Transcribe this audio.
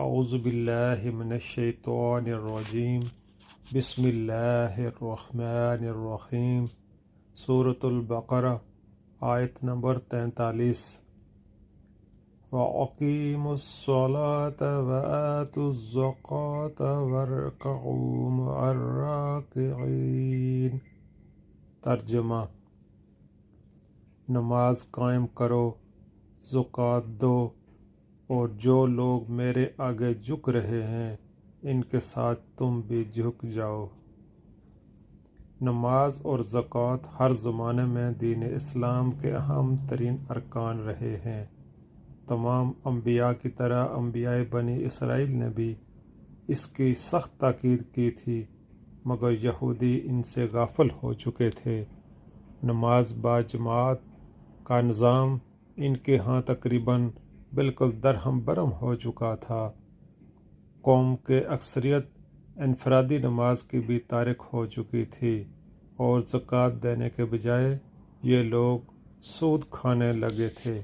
اعوذ باللہ من الشیطان الرجیم بسم اللہ الرحمن الرحیم سورۃ البقرہ آیت نمبر 43 وَأَقِيمُوا الصَّلَاةَ وَآتُوا الزَّكَاةَ وَارْكَعُوا مَعَ الرَّاكِعِينَ۔ ترجمہ: نماز قائم کرو، زکوٰۃ دو، اور جو لوگ میرے آگے جھک رہے ہیں ان کے ساتھ تم بھی جھک جاؤ۔ نماز اور زکوٰۃ ہر زمانے میں دین اسلام کے اہم ترین ارکان رہے ہیں۔ تمام انبیاء کی طرح انبیاء بنی اسرائیل نے بھی اس کی سخت تاکید کی تھی، مگر یہودی ان سے غافل ہو چکے تھے۔ نماز باجماعت کا نظام ان کے ہاں تقریباً بالکل درہم برہم ہو چکا تھا۔ قوم کے اکثریت انفرادی نماز کی بھی تارک ہو چکی تھی، اور زکوٰۃ دینے کے بجائے یہ لوگ سود کھانے لگے تھے۔